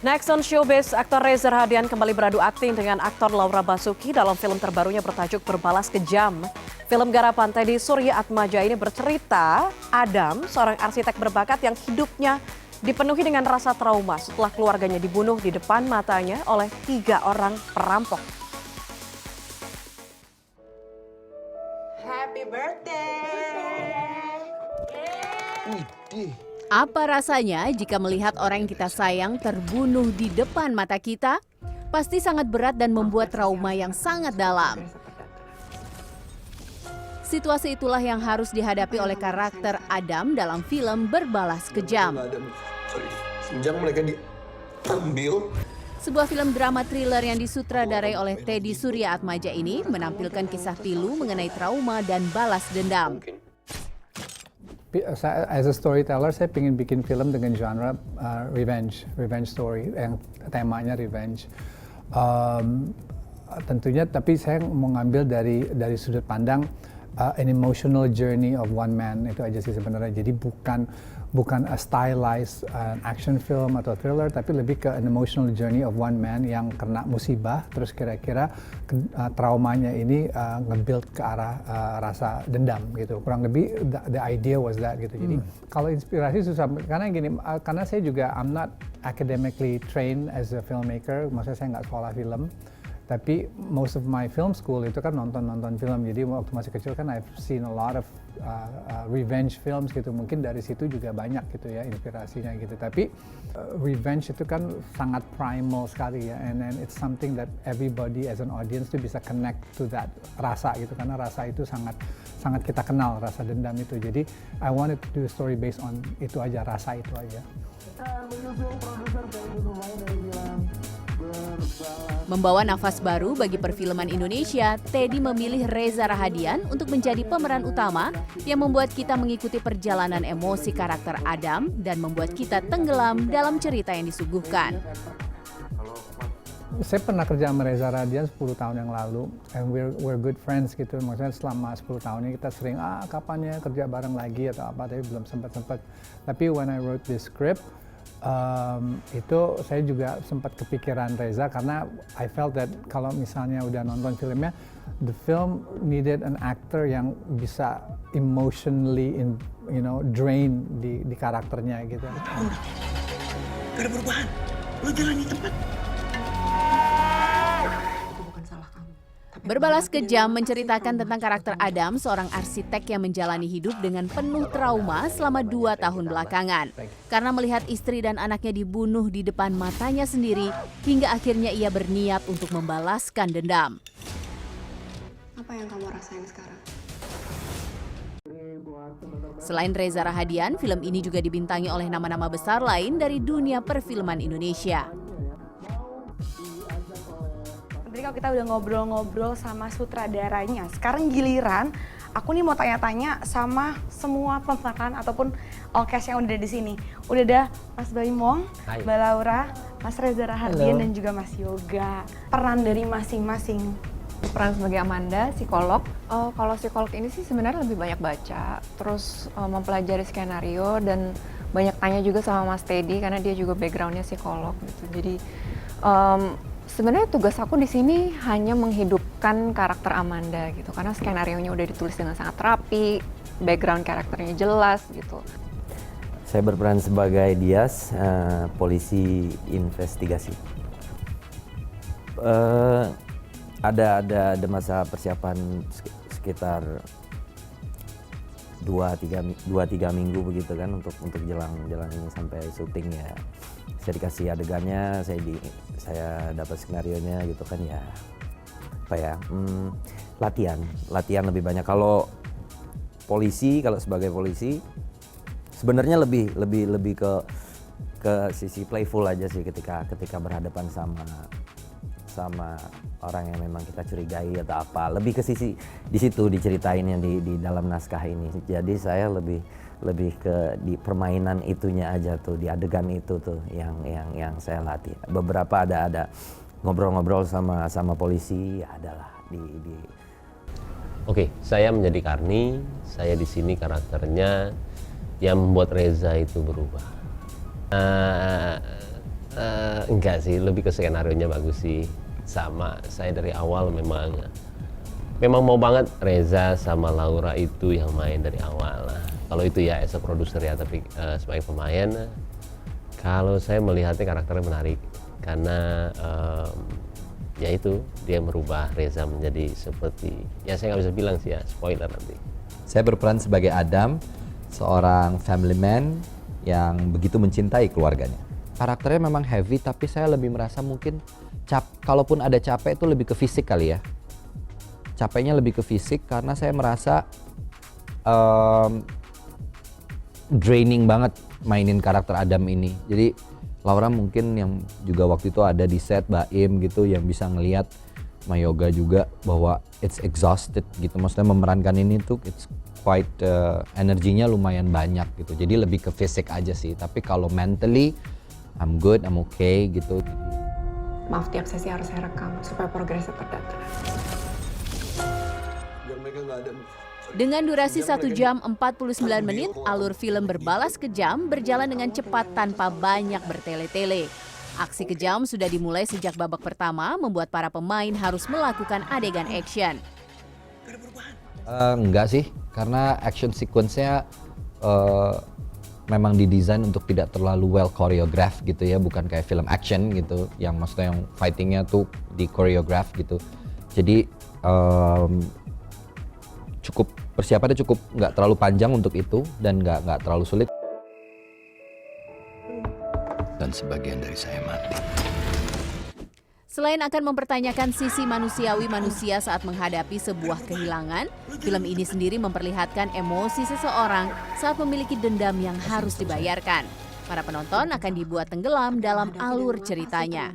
Next on Showbiz, aktor Reza Rahadian kembali beradu akting dengan aktor Laura Basuki dalam film terbarunya bertajuk Berbalas Kejam. Film garapan Teddy Surya Atmaja ini bercerita Adam, seorang arsitek berbakat yang hidupnya dipenuhi dengan rasa trauma setelah keluarganya dibunuh di depan matanya oleh 3 orang perampok. Happy birthday! Apa rasanya jika melihat orang yang kita sayang terbunuh di depan mata kita? Pasti sangat berat dan membuat trauma yang sangat dalam. Situasi itulah yang harus dihadapi oleh karakter Adam dalam film Berbalas Kejam. Sejak mereka diambil. Sebuah film drama thriller yang disutradarai oleh Teddy Surya Atmaja ini menampilkan kisah pilu mengenai trauma dan balas dendam. As a storyteller, saya ingin bikin film dengan genre revenge story yang temanya revenge. Tentunya, tapi saya mau ngambil dari sudut pandang an emotional journey of one man, itu aja sih sebenarnya. Jadi bukan a stylized action film atau thriller, tapi lebih ke an emotional journey of one man yang kena musibah, terus kira-kira traumanya ini nge-build ke arah rasa dendam gitu. Kurang lebih the idea was that gitu. Jadi kalau inspirasi susah, karena gini, karena saya juga I'm not academically trained as a filmmaker, maksudnya saya nggak sekolah film. Tapi most of my film school itu kan nonton film. Jadi waktu masih kecil kan I've seen a lot of revenge films gitu. Mungkin dari situ juga banyak gitu ya inspirasinya gitu. Tapi revenge itu kan sangat primal sekali ya. And it's something that everybody as an audience tuh bisa connect to that rasa gitu. Karena rasa itu sangat kita kenal, rasa dendam itu. Jadi I wanted to do a story based on itu aja, rasa itu aja. Membawa nafas baru bagi perfilman Indonesia, Teddy memilih Reza Rahadian untuk menjadi pemeran utama yang membuat kita mengikuti perjalanan emosi karakter Adam dan membuat kita tenggelam dalam cerita yang disuguhkan. Saya pernah kerja sama Reza Rahadian 10 tahun yang lalu, and we're good friends gitu. Maksudnya selama 10 tahun ini kita sering, kapan ya kerja bareng lagi atau apa, tapi belum sempat. Tapi when I wrote this script, itu saya juga sempat kepikiran Reza karena I felt that kalau misalnya udah nonton filmnya, the film needed an actor yang bisa emotionally drain di karakternya gitu. Gak ada perubahan. Lo jalani tepat. Berbalas Kejam menceritakan tentang karakter Adam, seorang arsitek yang menjalani hidup dengan penuh trauma selama 2 tahun belakangan. Karena melihat istri dan anaknya dibunuh di depan matanya sendiri, hingga akhirnya ia berniat untuk membalaskan dendam. Apa yang kamu rasain sekarang? Selain Reza Rahadian, film ini juga dibintangi oleh nama-nama besar lain dari dunia perfilman Indonesia. Tadi kalau kita udah ngobrol-ngobrol sama sutradaranya, sekarang giliran aku nih mau tanya-tanya sama semua pemeran ataupun all cast yang udah di sini. Udah ada Mas Baimong, Mbak Laura, Mas Reza Rahadian, dan juga Mas Yoga. Peran dari masing-masing. Peran sebagai Amanda, psikolog. Kalau psikolog ini sih sebenarnya lebih banyak baca, terus mempelajari skenario dan banyak tanya juga sama Mas Teddy karena dia juga backgroundnya psikolog gitu. Jadi sebenarnya tugas aku di sini hanya menghidupkan karakter Amanda gitu, karena skenarionya udah ditulis dengan sangat rapi, background karakternya jelas gitu. Saya berperan sebagai Dias, polisi investigasi. Ada masa persiapan sekitar 2-3 minggu begitu kan untuk jalan ini sampai syuting ya. Saya dikasih adegannya, saya dapat skenarionya gitu kan ya. Latihan lebih banyak. Kalau sebagai polisi sebenarnya lebih ke sisi playful aja sih ketika berhadapan sama orang yang memang kita curigai atau apa. Lebih ke sisi di situ diceritainnya di dalam naskah ini. Jadi saya lebih ke di permainan itunya aja tuh, di adegan itu tuh yang saya latih. Beberapa ada ngobrol-ngobrol sama polisi, ya adalah di Oke, saya menjadi Karni, saya di sini karakternya yang membuat Reza itu berubah. Enggak sih, lebih ke skenarionya bagus sih. Sama, saya dari awal memang mau banget Reza sama Laura itu yang main dari awal. Kalau itu ya as a producer ya, tapi sebagai pemain, kalau saya melihatnya karakternya menarik karena ya itu dia merubah Reza menjadi seperti, ya saya nggak bisa bilang sih ya, spoiler nanti. Saya berperan sebagai Adam, seorang family man yang begitu mencintai keluarganya. Karakternya memang heavy, tapi saya lebih merasa mungkin kalaupun ada capek itu lebih ke fisik kali ya. Capeknya lebih ke fisik karena saya merasa draining banget mainin karakter Adam ini. Jadi Laura mungkin yang juga waktu itu ada di set, Baim gitu, yang bisa ngelihat Mayoga juga bahwa it's exhausted gitu. Maksudnya memerankan ini tuh it's quite energinya lumayan banyak gitu. Jadi lebih ke fisik aja sih. Tapi kalau mentally I'm good, I'm okay gitu. Maaf, tiap sesi harus saya rekam supaya progresnya terdata. Dengan durasi 1 jam 49 menit, alur film Berbalas Kejam berjalan dengan cepat tanpa banyak bertele-tele. Aksi kejam sudah dimulai sejak babak pertama, membuat para pemain harus melakukan adegan action. Enggak sih, karena action sequence-nya memang didesain untuk tidak terlalu well choreographed gitu ya, bukan kayak film action gitu, yang maksudnya yang fighting-nya tuh di choreograph gitu. Jadi persiapannya cukup nggak terlalu panjang untuk itu dan nggak terlalu sulit. Dan sebagian dari saya mati. Selain akan mempertanyakan sisi manusiawi manusia saat menghadapi sebuah kehilangan, film ini sendiri memperlihatkan emosi seseorang saat memiliki dendam yang harus dibayarkan. Para penonton akan dibuat tenggelam dalam alur ceritanya.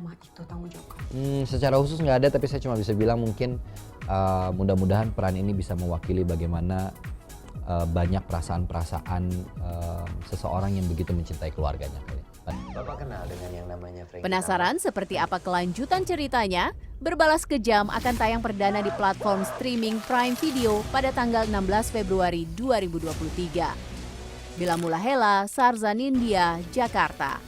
Secara khusus nggak ada, tapi saya cuma bisa bilang mungkin mudah-mudahan peran ini bisa mewakili bagaimana banyak perasaan-perasaan seseorang yang begitu mencintai keluarganya. Bapak kenal dengan yang namanya Frankie? Penasaran seperti apa kelanjutan ceritanya? Berbalas Kejam akan tayang perdana di platform streaming Prime Video pada tanggal 16 Februari 2023. Bila Mulahela, Sarzan India, Jakarta.